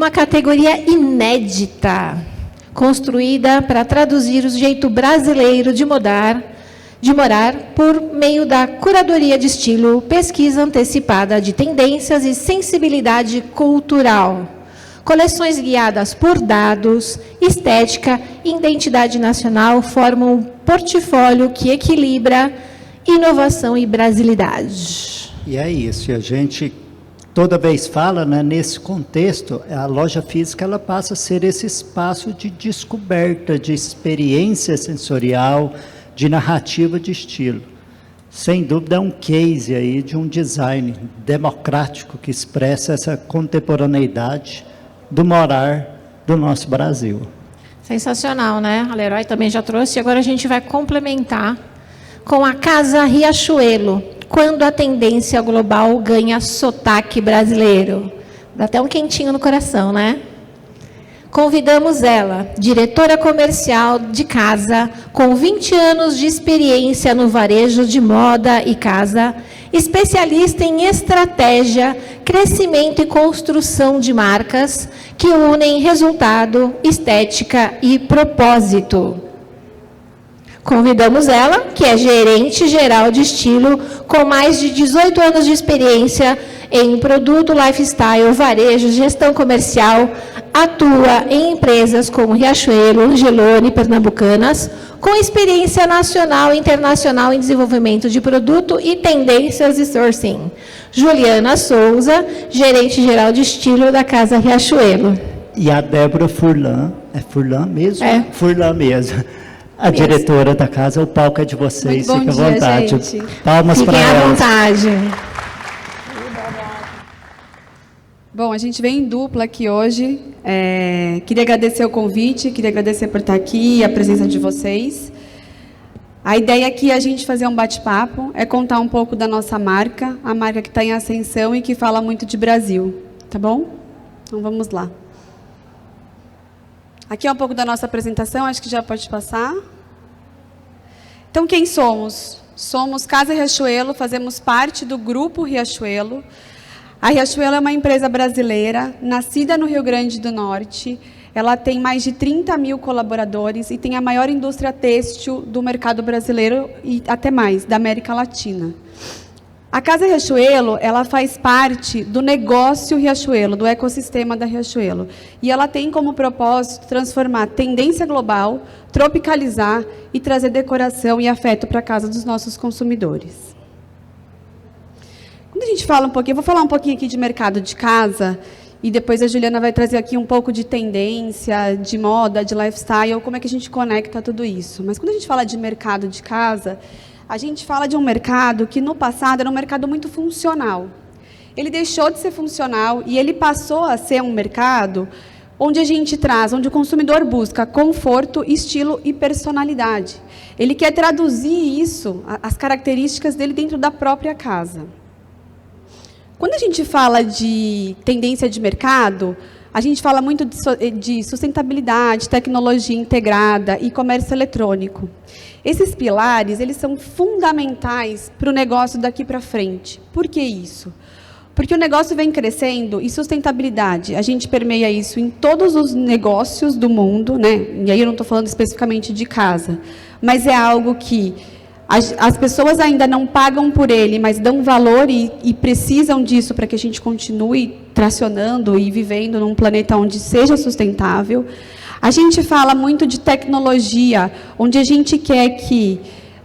uma categoria inédita, construída para traduzir o jeito brasileiro de morar por meio da curadoria de estilo, pesquisa antecipada de tendências e sensibilidade cultural. Coleções guiadas por dados, estética e identidade nacional formam um portfólio que equilibra inovação e brasilidade. E é isso, a gente toda vez fala, né, nesse contexto, a loja física ela passa a ser esse espaço de descoberta, de experiência sensorial, de narrativa de estilo. Sem dúvida é um case aí de um design democrático que expressa essa contemporaneidade do morar do nosso Brasil. Sensacional, né? A Leroy também já trouxe, e agora a gente vai complementar com a Casa Riachuelo, quando a tendência global ganha sotaque brasileiro. Dá até um quentinho no coração, né? Convidamos ela, diretora comercial de casa, com 20 anos de experiência no varejo de moda e casa, especialista em estratégia, crescimento e construção de marcas que unem resultado, estética e propósito. Convidamos ela, que é gerente geral de estilo, com mais de 18 anos de experiência em produto, lifestyle, varejo, gestão comercial, atua em empresas como Riachuelo, Angelone, Pernambucanas, com experiência nacional e internacional em desenvolvimento de produto e tendências e sourcing. Juliana Souza, gerente geral de estilo da Casa Riachuelo. E a Débora Furlan, é Furlan mesmo? É. Furlan mesmo. A diretora da casa, o palco é de vocês, fiquem à vontade. Gente. Palmas para elas. Fiquem à vontade. Bom, a gente vem em dupla aqui hoje. Queria agradecer o convite, queria agradecer por estar aqui e a presença de vocês. A ideia aqui é a gente fazer um bate-papo, é contar um pouco da nossa marca, a marca que está em ascensão e que fala muito de Brasil, tá bom? Então vamos lá. Aqui é um pouco da nossa apresentação, acho que já pode passar. Então, quem somos? Somos Casa Riachuelo, fazemos parte do Grupo Riachuelo. A Riachuelo é uma empresa brasileira, nascida no Rio Grande do Norte. Ela tem mais de 30 mil colaboradores e tem a maior indústria têxtil do mercado brasileiro e até mais, da América Latina. A Casa Riachuelo, ela faz parte do negócio Riachuelo, do ecossistema da Riachuelo. E ela tem como propósito transformar tendência global, tropicalizar e trazer decoração e afeto para a casa dos nossos consumidores. Quando a gente fala um pouquinho, eu vou falar um pouquinho aqui de mercado de casa, e depois a Juliana vai trazer aqui um pouco de tendência, de moda, de lifestyle, como é que a gente conecta tudo isso. Mas quando a gente fala de mercado de casa, a gente fala de um mercado que, no passado, era um mercado muito funcional. Ele deixou de ser funcional e ele passou a ser um mercado onde a gente traz, onde o consumidor busca conforto, estilo e personalidade. Ele quer traduzir isso, as características dele, dentro da própria casa. Quando a gente fala de tendência de mercado, a gente fala muito de sustentabilidade, tecnologia integrada e comércio eletrônico. Esses pilares, eles são fundamentais para o negócio daqui para frente. Por que isso? Porque o negócio vem crescendo e sustentabilidade, a gente permeia isso em todos os negócios do mundo, né? E aí eu não estou falando especificamente de casa, mas é algo que as pessoas ainda não pagam por ele, mas dão valor e precisam disso para que a gente continue tracionando e vivendo num planeta onde seja sustentável. A gente fala muito de tecnologia, onde a gente quer que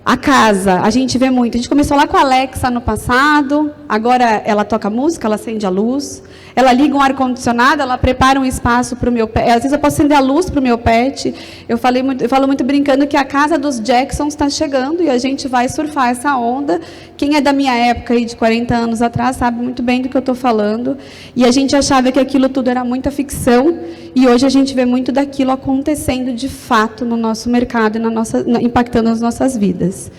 a casa, a gente vê muito. A gente começou lá com a Alexa no passado, agora ela toca música, ela acende a luz, ela liga um ar-condicionado, ela prepara um espaço para o meu pet. Às vezes eu posso acender a luz para o meu pet. Eu falo muito brincando que a casa dos Jacksons está chegando e a gente vai surfar essa onda. Quem é da minha época, aí, de 40 anos atrás, sabe muito bem do que eu estou falando. E a gente achava que aquilo tudo era muita ficção e hoje a gente vê muito daquilo acontecendo de fato no nosso mercado e impactando as nossas vidas.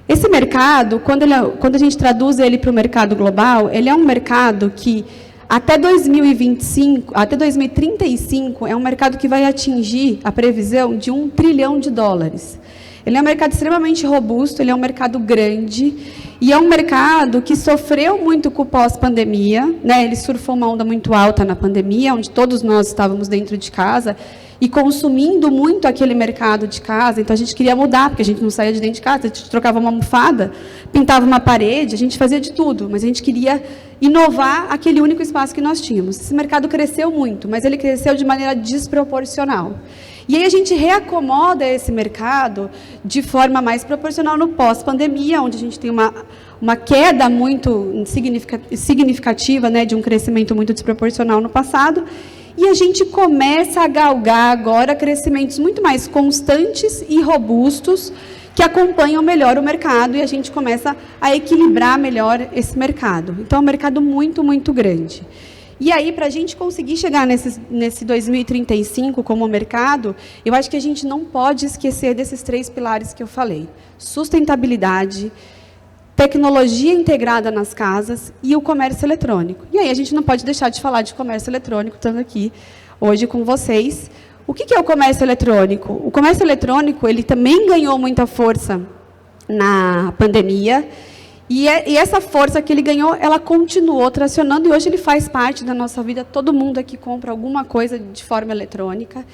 Esse mercado, quando a gente traduz ele para o mercado global, ele é um mercado que, até 2025, até 2035, é um mercado que vai atingir a previsão de $1 trilhão. Ele é um mercado extremamente robusto, ele é um mercado grande, e é um mercado que sofreu muito com o pós-pandemia, né? Ele surfou uma onda muito alta na pandemia, onde todos nós estávamos dentro de casa, e consumindo muito aquele mercado de casa. Então, a gente queria mudar, porque a gente não saía de dentro de casa, a gente trocava uma almofada, pintava uma parede, a gente fazia de tudo, mas a gente queria inovar aquele único espaço que nós tínhamos. Esse mercado cresceu muito, mas ele cresceu de maneira desproporcional. E aí a gente reacomoda esse mercado de forma mais proporcional no pós-pandemia, onde a gente tem uma queda muito significativa, né, de um crescimento muito desproporcional no passado, e a gente começa a galgar agora crescimentos muito mais constantes e robustos, que acompanham melhor o mercado, e a gente começa a equilibrar melhor esse mercado. Então, é um mercado muito, muito grande. E aí, para a gente conseguir chegar nesse 2035 como mercado, eu acho que a gente não pode esquecer desses 3 pilares que eu falei. Sustentabilidade, tecnologia integrada nas casas e o comércio eletrônico. E aí, a gente não pode deixar de falar de comércio eletrônico, estando aqui hoje com vocês. O que é o comércio eletrônico? O comércio eletrônico, ele também ganhou muita força na pandemia, e essa força que ele ganhou, ela continuou tracionando, e hoje ele faz parte da nossa vida. Todo mundo aqui compra alguma coisa de forma eletrônica,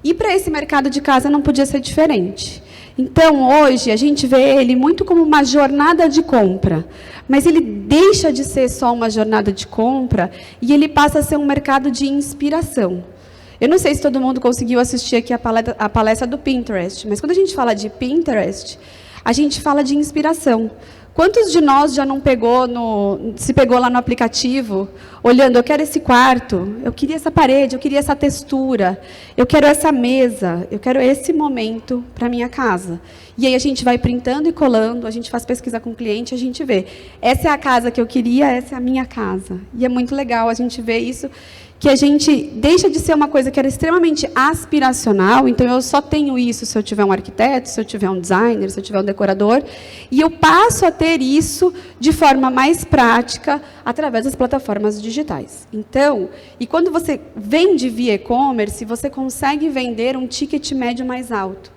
e para esse mercado de casa não podia ser diferente. Então, hoje, a gente vê ele muito como uma jornada de compra, mas ele deixa de ser só uma jornada de compra, e ele passa a ser um mercado de inspiração. Eu não sei se todo mundo conseguiu assistir aqui a palestra do Pinterest, mas quando a gente fala de Pinterest, a gente fala de inspiração. Quantos de nós já não se pegou lá no aplicativo, olhando, eu quero esse quarto, eu queria essa parede, eu queria essa textura, eu quero essa mesa, eu quero esse momento para a minha casa. E aí a gente vai printando e colando, a gente faz pesquisa com o cliente, a gente vê, essa é a casa que eu queria, essa é a minha casa. E é muito legal a gente ver isso, que a gente deixa de ser uma coisa que era extremamente aspiracional, então eu só tenho isso se eu tiver um arquiteto, se eu tiver um designer, se eu tiver um decorador, e eu passo a ter isso de forma mais prática através das plataformas digitais. Então, e quando você vende via e-commerce, você consegue vender um ticket médio mais alto.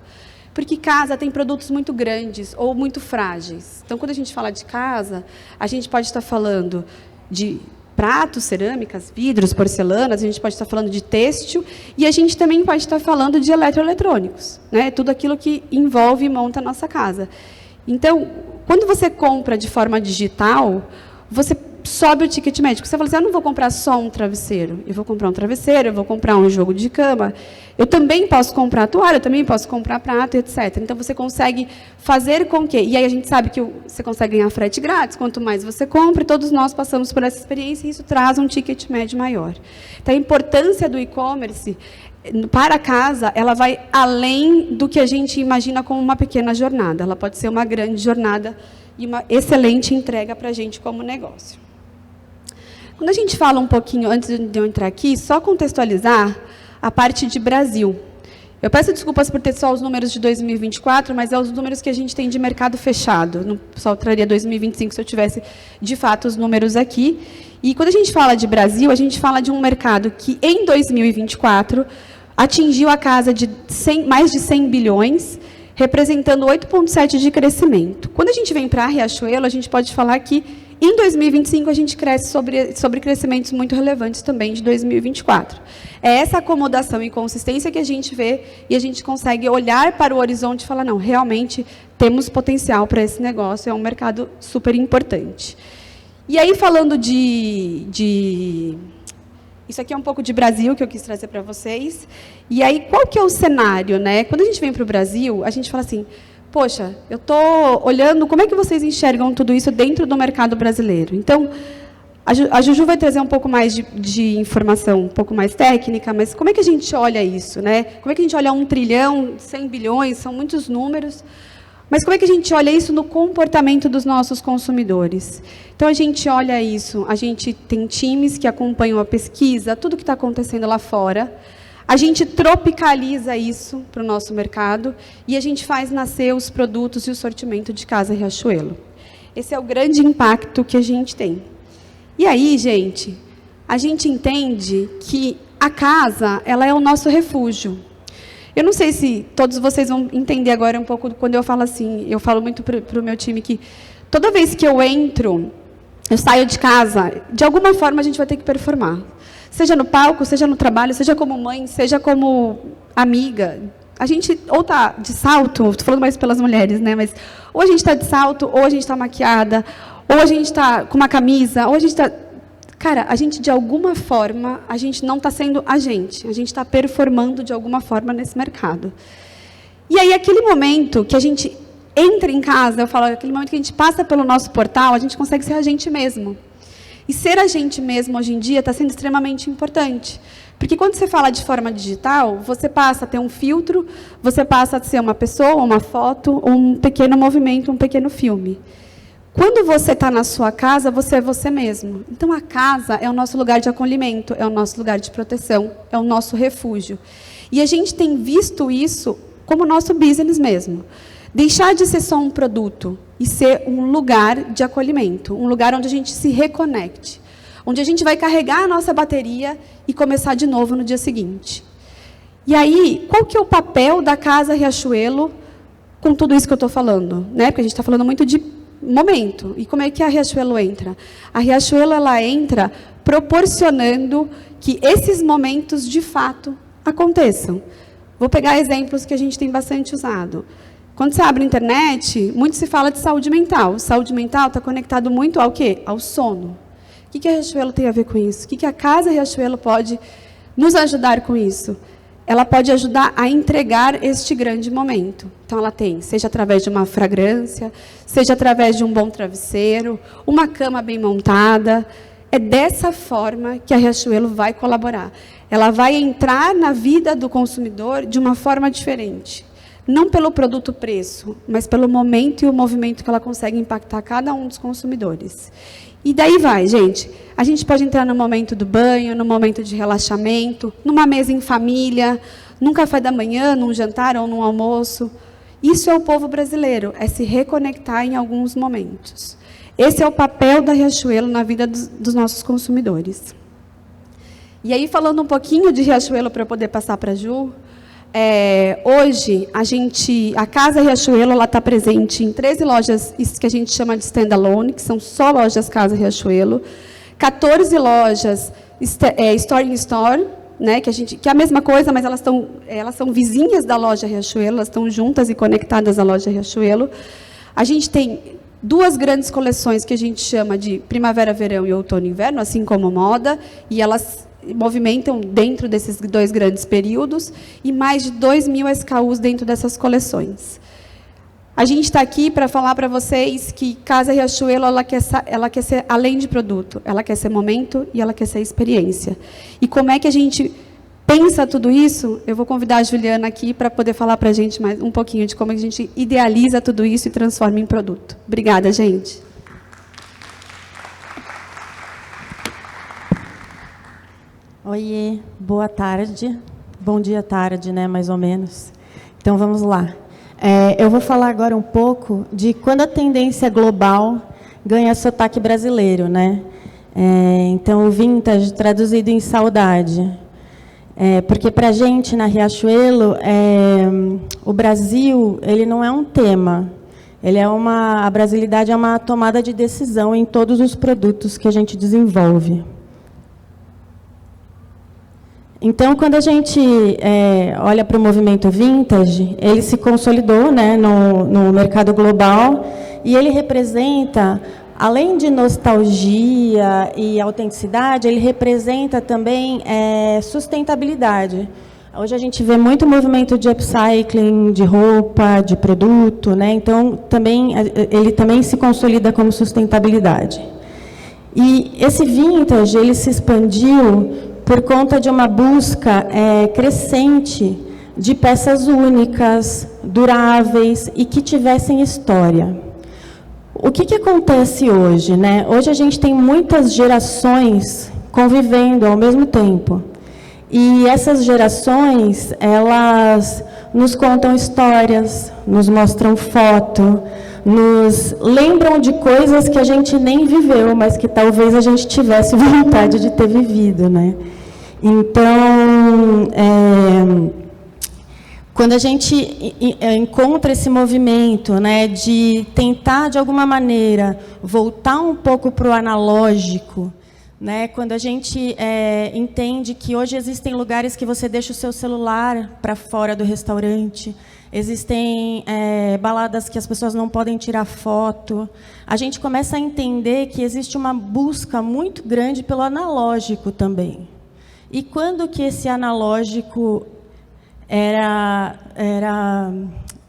Porque casa tem produtos muito grandes ou muito frágeis. Então, quando a gente fala de casa, a gente pode estar falando de pratos, cerâmicas, vidros, porcelanas, a gente pode estar falando de têxtil, e a gente também pode estar falando de eletroeletrônicos, né? Tudo aquilo que envolve e monta a nossa casa. Então, quando você compra de forma digital, você sobe o ticket médio. Você fala assim, eu não vou comprar só um travesseiro, eu vou comprar um travesseiro, eu vou comprar um jogo de cama, eu também posso comprar toalha, eu também posso comprar prato, etc. Então, você consegue fazer com que... E aí, a gente sabe que você consegue ganhar frete grátis, quanto mais você compra, e todos nós passamos por essa experiência, e isso traz um ticket médio maior. Então, a importância do e-commerce para a casa, ela vai além do que a gente imagina como uma pequena jornada. Ela pode ser uma grande jornada e uma excelente entrega para a gente como negócio. Quando a gente fala um pouquinho, antes de eu entrar aqui, só contextualizar a parte de Brasil. Eu peço desculpas por ter só os números de 2024, mas é os números que a gente tem de mercado fechado. Não só traria 2025 se eu tivesse, de fato, os números aqui. E quando a gente fala de Brasil, a gente fala de um mercado que, em 2024, atingiu a casa de mais de 100 bilhões, representando 8,7% de crescimento. Quando a gente vem para a Riachuelo, a gente pode falar que, em 2025, a gente cresce sobre crescimentos muito relevantes também de 2024. É essa acomodação e consistência que a gente vê, e a gente consegue olhar para o horizonte e falar, não, realmente temos potencial para esse negócio, é um mercado super importante. E aí, falando isso aqui é um pouco de Brasil, que eu quis trazer para vocês. E aí, qual que é o cenário, né? Quando a gente vem para o Brasil, a gente fala assim, poxa, eu estou olhando, como é que vocês enxergam tudo isso dentro do mercado brasileiro? Então, a Juju vai trazer um pouco mais de informação, um pouco mais técnica, mas como é que a gente olha isso, né? Como é que a gente olha 1 trilhão, 100 bilhões, são muitos números, mas como é que a gente olha isso no comportamento dos nossos consumidores? Então, a gente olha isso, a gente tem times que acompanham a pesquisa, tudo que está acontecendo lá fora, a gente tropicaliza isso para o nosso mercado e a gente faz nascer os produtos e o sortimento de Casa Riachuelo. Esse é o grande impacto que a gente tem. E aí, gente, a gente entende que a casa, ela é o nosso refúgio. Eu não sei se todos vocês vão entender agora um pouco quando eu falo assim, eu falo muito para o meu time que toda vez que eu entro, eu saio de casa, de alguma forma a gente vai ter que performar. Seja no palco, seja no trabalho, seja como mãe, seja como amiga. A gente ou está de salto, estou falando mais pelas mulheres, né? Mas ou a gente está de salto, ou a gente está maquiada, ou a gente está com uma camisa, ou a gente está... Cara, a gente, de alguma forma, a gente não está sendo a gente está performando de alguma forma nesse mercado. E aí, aquele momento que a gente entra em casa, eu falo, aquele momento que a gente passa pelo nosso portal, a gente consegue ser a gente mesmo. E ser a gente mesmo, hoje em dia, está sendo extremamente importante. Porque quando você fala de forma digital, você passa a ter um filtro, você passa a ser uma pessoa, uma foto, um pequeno movimento, um pequeno filme. Quando você está na sua casa, você é você mesmo. Então, a casa é o nosso lugar de acolhimento, é o nosso lugar de proteção, é o nosso refúgio. E a gente tem visto isso como nosso business mesmo. Deixar de ser só um produto e ser um lugar de acolhimento, um lugar onde a gente se reconecte, onde a gente vai carregar a nossa bateria e começar de novo no dia seguinte. E aí, qual que é o papel da Casa Riachuelo com tudo isso que eu estou falando? Né? Porque a gente está falando muito de momento. E como é que a Riachuelo entra? A Riachuelo, ela entra proporcionando que esses momentos, de fato, aconteçam. Vou pegar exemplos que a gente tem bastante usado. Quando você abre a internet, muito se fala de saúde mental. Saúde mental está conectado muito ao quê? Ao sono. O que a Riachuelo tem a ver com isso? O que a Casa Riachuelo pode nos ajudar com isso? Ela pode ajudar a entregar este grande momento. Então, ela tem, seja através de uma fragrância, seja através de um bom travesseiro, uma cama bem montada. É dessa forma que a Riachuelo vai colaborar. Ela vai entrar na vida do consumidor de uma forma diferente. Não pelo produto preço, mas pelo momento e o movimento que ela consegue impactar cada um dos consumidores. E daí vai, gente. A gente pode entrar no momento do banho, no momento de relaxamento, numa mesa em família, num café da manhã, num jantar ou num almoço. Isso é o povo brasileiro, é se reconectar em alguns momentos. Esse é o papel da Riachuelo na vida dos nossos consumidores. E aí, falando um pouquinho de Riachuelo para eu poder passar para a Ju, hoje, a Casa Riachuelo está presente em 13 lojas que a gente chama de standalone, que são só lojas Casa Riachuelo, 14 lojas Store in Store, né, que é a mesma coisa, mas elas são vizinhas da loja Riachuelo, elas estão juntas e conectadas à loja Riachuelo. A gente tem 2 grandes coleções que a gente chama de Primavera, Verão e Outono e Inverno, assim como moda, e elas movimentam dentro desses 2 grandes períodos, e mais de 2.000 SKUs dentro dessas coleções. A gente está aqui para falar para vocês que Casa Riachuelo, ela quer ser além de produto, ela quer ser momento e ela quer ser experiência. E como é que a gente pensa tudo isso? Eu vou convidar a Juliana aqui para poder falar para a gente mais um pouquinho de como a gente idealiza tudo isso e transforma em produto. Obrigada, gente. Oiê, boa tarde. Bom dia, tarde, né, mais ou menos. Então, vamos lá. Eu vou falar agora um pouco de quando a tendência global ganha sotaque brasileiro, né? Então, o vintage traduzido em saudade. Porque, para a gente, na Riachuelo, o Brasil ele não é um tema. A brasilidade é uma tomada de decisão em todos os produtos que a gente desenvolve. Então, quando a gente olha para o movimento vintage, ele se consolidou, né, no mercado global, e ele representa, além de nostalgia e autenticidade, ele representa também sustentabilidade. Hoje a gente vê muito movimento de upcycling, de roupa, de produto, né? Então, ele também se consolida como sustentabilidade. E esse vintage, ele se expandiu por conta de uma busca crescente de peças únicas, duráveis e que tivessem história. O que acontece hoje, né? Hoje a gente tem muitas gerações convivendo ao mesmo tempo. E essas gerações, elas nos contam histórias, nos mostram foto, nos lembram de coisas que a gente nem viveu, mas que talvez a gente tivesse vontade de ter vivido, né? Então, quando a gente encontra esse movimento, né, de tentar, de alguma maneira, voltar um pouco para o analógico, né, quando a gente entende que hoje existem lugares que você deixa o seu celular para fora do restaurante, existem baladas que as pessoas não podem tirar foto, a gente começa a entender que existe uma busca muito grande pelo analógico também. E quando que esse analógico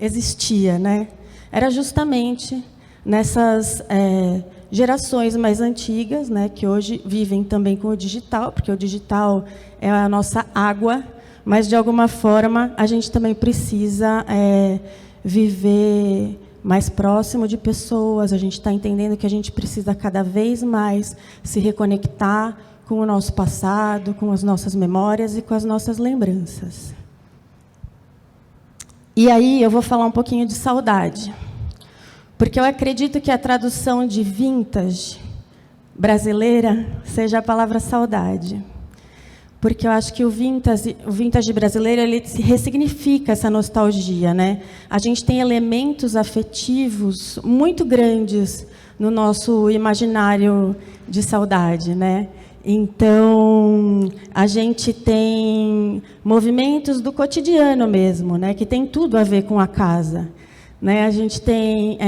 existia, né? Era justamente nessas gerações mais antigas, né, que hoje vivem também com o digital, porque o digital é a nossa água, mas, de alguma forma, a gente também precisa viver mais próximo de pessoas, a gente está entendendo que a gente precisa cada vez mais se reconectar com o nosso passado, com as nossas memórias e com as nossas lembranças. E aí eu vou falar um pouquinho de saudade, porque eu acredito que a tradução de vintage brasileira seja a palavra saudade. Porque eu acho que o vintage brasileiro, ele ressignifica essa nostalgia, né? A gente tem elementos afetivos muito grandes no nosso imaginário de saudade, né? Então, a gente tem movimentos do cotidiano mesmo, né? Que tem tudo a ver com a casa. Né? A gente tem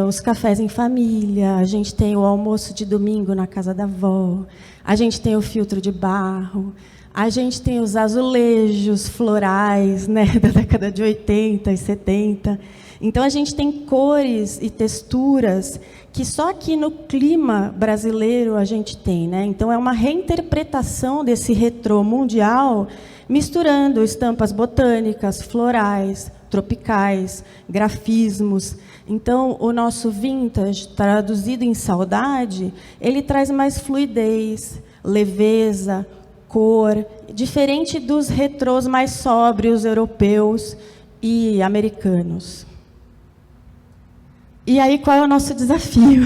os cafés em família, a gente tem o almoço de domingo na casa da avó, a gente tem o filtro de barro, a gente tem os azulejos florais, né, da década de 80 e 70. Então, a gente tem cores e texturas que só aqui no clima brasileiro a gente tem. Né? Então, é uma reinterpretação desse retrô mundial, misturando estampas botânicas, florais, tropicais, grafismos. Então, o nosso vintage, traduzido em saudade, ele traz mais fluidez, leveza, cor, diferente dos retrôs mais sóbrios europeus e americanos. E aí, qual é o nosso desafio?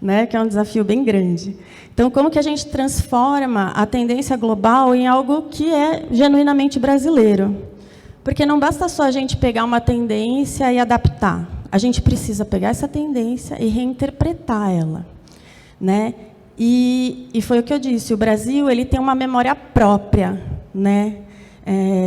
Né? Que é um desafio bem grande. Então, como que a gente transforma a tendência global em algo que é genuinamente brasileiro? Porque não basta só a gente pegar uma tendência e adaptar. A gente precisa pegar essa tendência e reinterpretar ela. Né? E foi o que eu disse, o Brasil ele tem uma memória própria, né,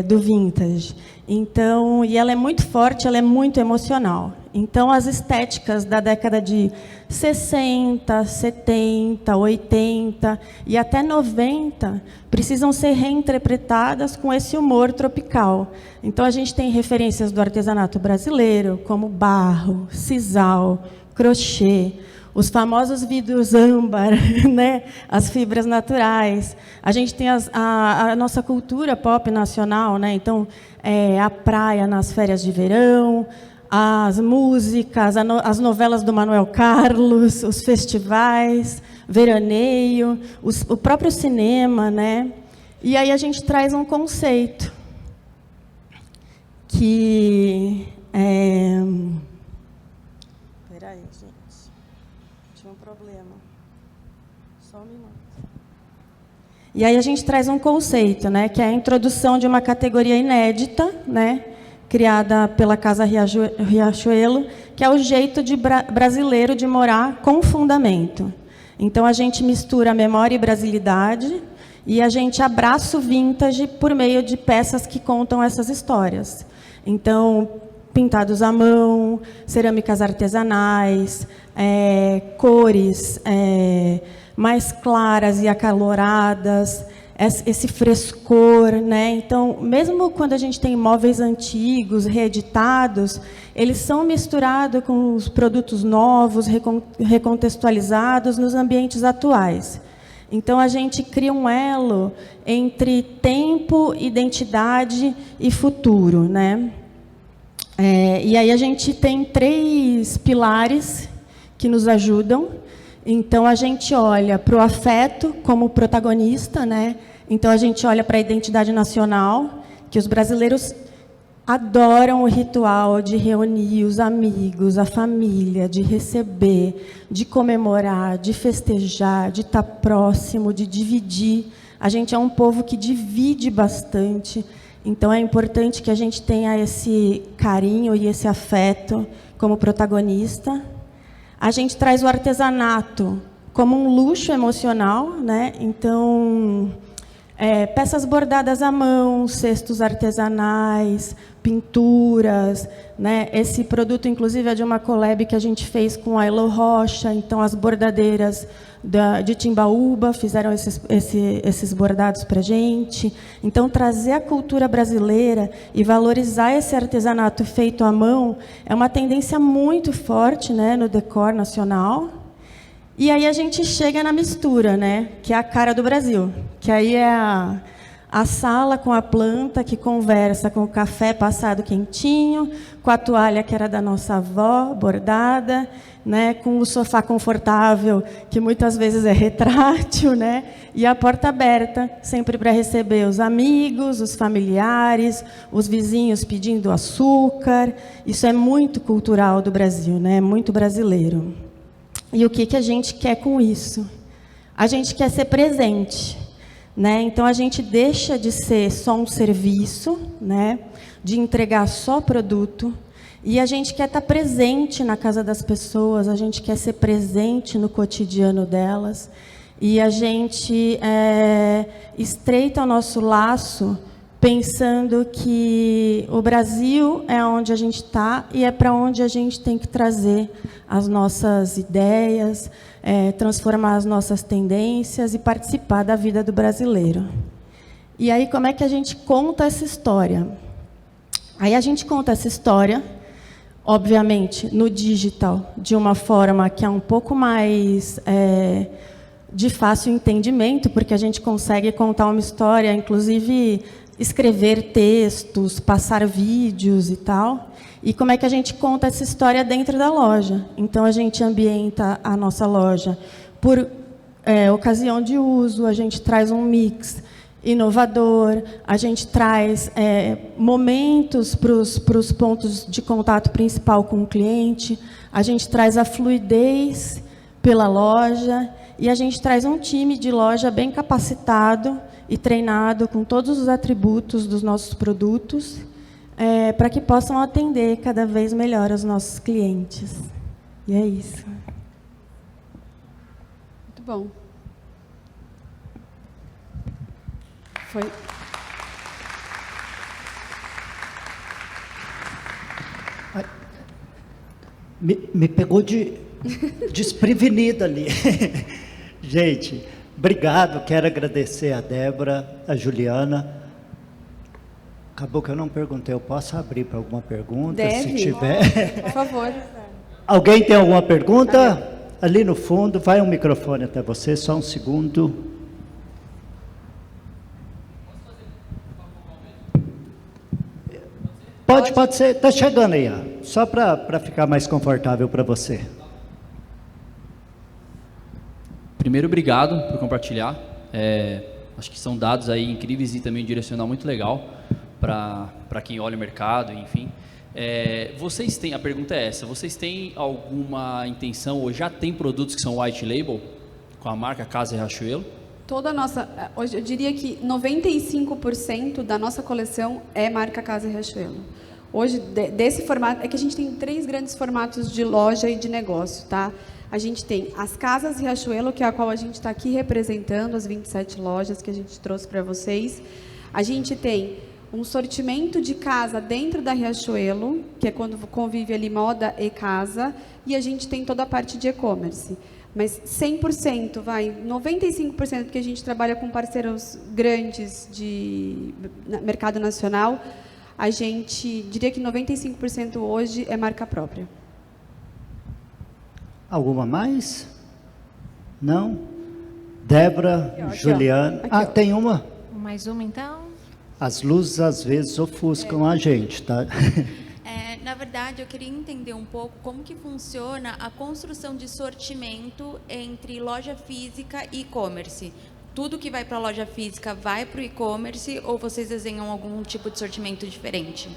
do vintage. Então, e ela é muito forte, ela é muito emocional. Então, as estéticas da década de 60, 70, 80 e até 90 precisam ser reinterpretadas com esse humor tropical. Então, a gente tem referências do artesanato brasileiro, como barro, sisal, crochê, os famosos vidros âmbar, né? As fibras naturais. A gente tem a nossa cultura pop nacional, né? Então, a praia nas férias de verão, as músicas, as novelas do Manuel Carlos, os festivais, veraneio, o próprio cinema, né? E aí a gente traz um conceito que peraí, gente. Tive um problema. Só um minuto. E aí a gente traz um conceito, né, que é a introdução de uma categoria inédita, né, criada pela Casa Riachuelo, que é o jeito brasileiro de morar com fundamento. Então, a gente mistura memória e brasilidade e a gente abraça o vintage por meio de peças que contam essas histórias. Então, pintados à mão, cerâmicas artesanais, cores mais claras e acaloradas, esse frescor, né? Então, mesmo quando a gente tem móveis antigos, reeditados, eles são misturados com os produtos novos, recontextualizados nos ambientes atuais. Então, a gente cria um elo entre tempo, identidade e futuro, né? E aí a gente tem 3 pilares que nos ajudam. Então, a gente olha para o afeto como protagonista, né? Então, a gente olha para a identidade nacional, que os brasileiros adoram o ritual de reunir os amigos, a família, de receber, de comemorar, de festejar, de estar próximo, de dividir. A gente é um povo que divide bastante. Então, é importante que a gente tenha esse carinho e esse afeto como protagonista. A gente traz o artesanato como um luxo emocional, né? Então, peças bordadas à mão, cestos artesanais, pinturas, né? Esse produto, inclusive, é de uma collab que a gente fez com a Elo Rocha. Então, as bordadeiras de Timbaúba fizeram esses bordados para a gente. Então, trazer a cultura brasileira e valorizar esse artesanato feito à mão é uma tendência muito forte, né, no decor nacional. E aí a gente chega na mistura, né, que é a cara do Brasil, que aí é a sala com a planta que conversa com o café passado quentinho, com a toalha que era da nossa avó, bordada, né, com o sofá confortável, que muitas vezes é retrátil, né, e a porta aberta, sempre para receber os amigos, os familiares, os vizinhos pedindo açúcar. Isso é muito cultural do Brasil, né, muito brasileiro. E o que a gente quer com isso? A gente quer ser presente, né? Então, a gente deixa de ser só um serviço, né? De entregar só produto, e a gente quer estar presente na casa das pessoas, a gente quer ser presente no cotidiano delas, e a gente estreita o nosso laço pensando que o Brasil é onde a gente está e é para onde a gente tem que trazer as nossas ideias, transformar as nossas tendências e participar da vida do brasileiro. E aí, como é que a gente conta essa história? Aí a gente conta essa história, obviamente, no digital, de uma forma que é um pouco mais de fácil entendimento, porque a gente consegue contar uma história, inclusive escrever textos, passar vídeos e tal. E como é que a gente conta essa história dentro da loja? Então, a gente ambienta a nossa loja por ocasião de uso, a gente traz um mix inovador, a gente traz momentos para os pontos de contato principal com o cliente, a gente traz a fluidez pela loja, e a gente traz um time de loja bem capacitado e treinado com todos os atributos dos nossos produtos, para que possam atender cada vez melhor os nossos clientes. E é isso. Muito bom. Foi. Me pegou desprevenida ali. Gente, obrigado. Quero agradecer a Débora, a Juliana. Acabou que eu não perguntei. Eu posso abrir para alguma pergunta? Deve. Se tiver. Por favor. Alguém tem alguma pergunta? Ali no fundo, vai um microfone até você, só um segundo. Pode ser. Está chegando aí, ó. Só para ficar mais confortável para você. Primeiro, obrigado por compartilhar. Acho que são dados aí incríveis e também um direcional muito legal para quem olha o mercado, enfim. Vocês têm, a pergunta é essa, vocês têm alguma intenção ou já tem produtos que são white label com a marca Casa e Riachuelo? Toda a nossa, hoje eu diria que 95% da nossa coleção é marca Casa e Riachuelo. Hoje, desse formato, é que a gente tem 3 grandes formatos de loja e de negócio, tá? A gente tem as Casas Riachuelo, que é a qual a gente está aqui representando, as 27 lojas que a gente trouxe para vocês. A gente tem um sortimento de casa dentro da Riachuelo, que é quando convive ali moda e casa, e a gente tem toda a parte de e-commerce. Mas 100%, 95%, porque a gente trabalha com parceiros grandes de mercado nacional, a gente diria que 95% hoje é marca própria. Alguma mais? Não? Débora, Aqui, Juliana. Aqui, tem uma? Mais uma, então? As luzes às vezes ofuscam a gente, tá? Na verdade, eu queria entender um pouco como que funciona a construção de sortimento entre loja física e e-commerce. Tudo que vai para a loja física vai para o e-commerce ou vocês desenham algum tipo de sortimento diferente?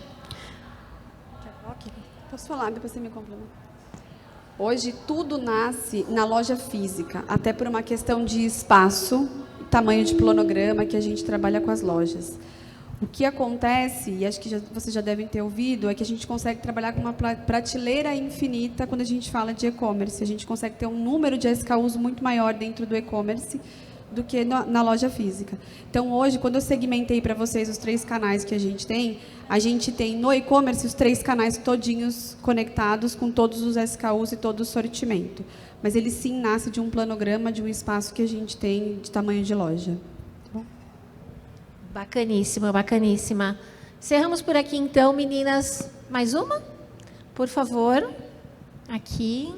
Posso falar, depois você me complementa. Hoje, tudo nasce na loja física, até por uma questão de espaço, tamanho de planograma que a gente trabalha com as lojas. O que acontece, e acho que vocês já devem ter ouvido, é que a gente consegue trabalhar com uma prateleira infinita quando a gente fala de e-commerce. A gente consegue ter um número de SKUs muito maior dentro do e-commerce do que na loja física. Então, hoje, quando eu segmentei para vocês os 3 canais que a gente tem no e-commerce os 3 canais todinhos conectados com todos os SKUs e todo o sortimento. Mas ele sim nasce de um planograma, de um espaço que a gente tem de tamanho de loja. Bacaníssima, bacaníssima. Encerramos por aqui, então, meninas. Mais uma? Por favor. Aqui.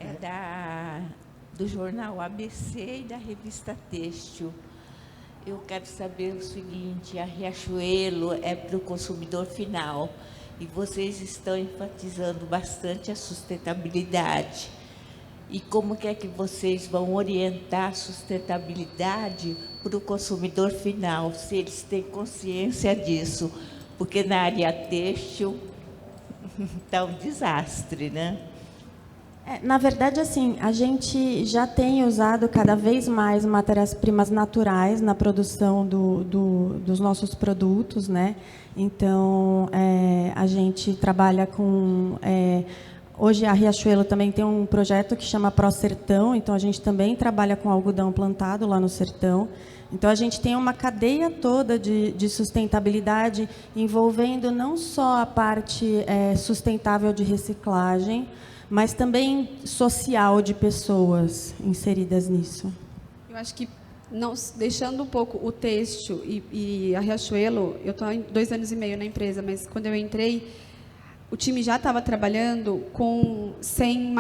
É do jornal ABC e da revista Têxtil. Eu quero saber o seguinte, a Riachuelo é para o consumidor final e vocês estão enfatizando bastante a sustentabilidade. E como que é que vocês vão orientar a sustentabilidade para o consumidor final, se eles têm consciência disso? Porque na área têxtil está um desastre, né? Na verdade, assim, a gente já tem usado cada vez mais matérias-primas naturais na produção dos nossos produtos, né? Então, a gente trabalha com... hoje, a Riachuelo também tem um projeto que chama Pro Sertão, então a gente também trabalha com algodão plantado lá no sertão. Então, a gente tem uma cadeia toda de sustentabilidade envolvendo não só a parte sustentável de reciclagem, mas também social de pessoas inseridas nisso. Eu acho que, não, deixando um pouco o têxtil e a Riachuelo, eu estou há 2 anos e meio na empresa, mas quando eu entrei, o time já estava trabalhando sem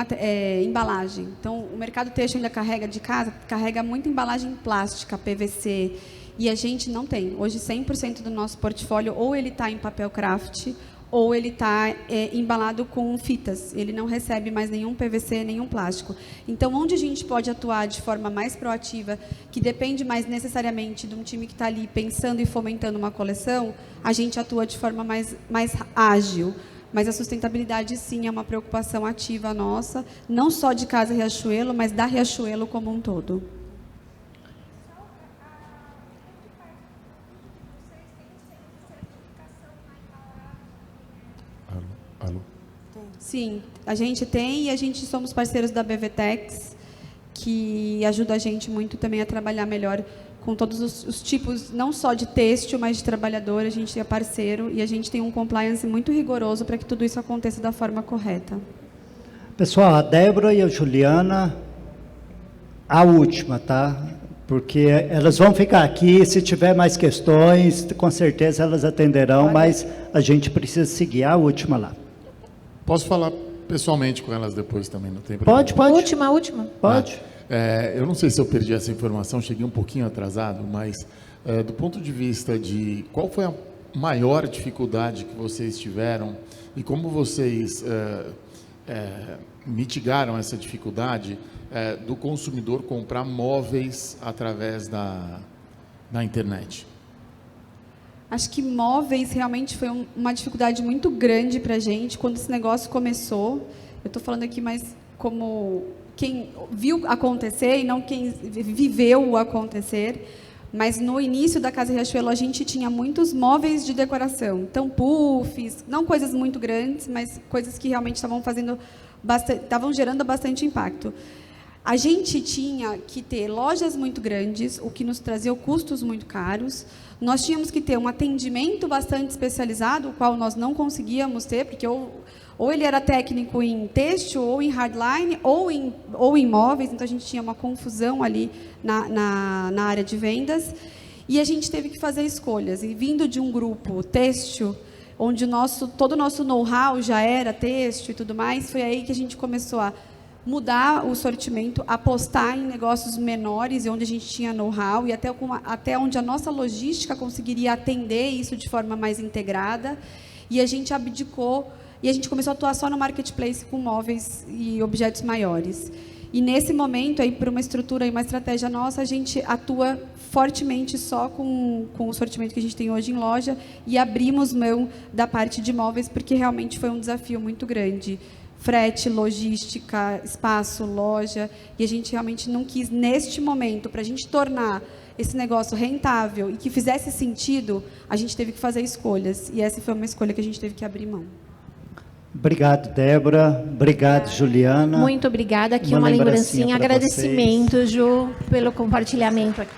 embalagem. Então, o mercado têxtil ainda carrega muita embalagem plástica, PVC, e a gente não tem. Hoje, 100% do nosso portfólio, ou ele está em papel craft, ou ele está embalado com fitas. Ele não recebe mais nenhum PVC, nenhum plástico. Então, onde a gente pode atuar de forma mais proativa, que depende mais necessariamente de um time que está ali pensando e fomentando uma coleção, a gente atua de forma mais ágil. Mas a sustentabilidade, sim, é uma preocupação ativa nossa, não só de Casa Riachuelo, mas da Riachuelo como um todo. Alô? Sim, a gente tem e a gente somos parceiros da BVTEX, que ajuda a gente muito também a trabalhar melhor com todos os tipos, não só de têxtil, mas de trabalhador. A gente é parceiro e a gente tem um compliance muito rigoroso para que tudo isso aconteça da forma correta. Pessoal, a Débora e a Juliana, a última, tá? Porque elas vão ficar aqui, se tiver mais questões, com certeza elas atenderão, mas a gente precisa seguir a última lá. Posso falar pessoalmente com elas depois também, não tem problema? Pode. Última. Pode. Eu não sei se eu perdi essa informação, cheguei um pouquinho atrasado, mas do ponto de vista de qual foi a maior dificuldade que vocês tiveram e como vocês mitigaram essa dificuldade do consumidor comprar móveis através da internet? Acho que móveis realmente foi uma dificuldade muito grande para a gente quando esse negócio começou. Eu estou falando aqui mais como quem viu acontecer e não quem viveu o acontecer. Mas no início da Casa Riachuelo a gente tinha muitos móveis de decoração. Então, puffs, não coisas muito grandes, mas coisas que realmente estavam gerando bastante impacto. A gente tinha que ter lojas muito grandes, o que nos trazia custos muito caros. Nós tínhamos que ter um atendimento bastante especializado, o qual nós não conseguíamos ter, porque ou ele era técnico em têxtil, ou em hardline, ou em móveis, então a gente tinha uma confusão ali na área de vendas. E a gente teve que fazer escolhas. E vindo de um grupo têxtil, onde todo o nosso know-how já era têxtil e tudo mais, foi aí que a gente começou a mudar o sortimento, apostar em negócios menores, onde a gente tinha know-how, e até onde a nossa logística conseguiria atender isso de forma mais integrada. E a gente abdicou, e a gente começou a atuar só no marketplace com móveis e objetos maiores. E nesse momento, aí, por uma estrutura e uma estratégia nossa, a gente atua fortemente só com o sortimento que a gente tem hoje em loja e abrimos mão da parte de móveis, porque realmente foi um desafio muito grande. frete, logística, espaço, loja, e a gente realmente não quis, neste momento, para a gente tornar esse negócio rentável e que fizesse sentido, a gente teve que fazer escolhas, e essa foi uma escolha que a gente teve que abrir mão. Obrigado, Débora. Obrigado, Juliana. Muito obrigada. Aqui uma lembrancinha. Agradecimento, Ju, pelo compartilhamento aqui.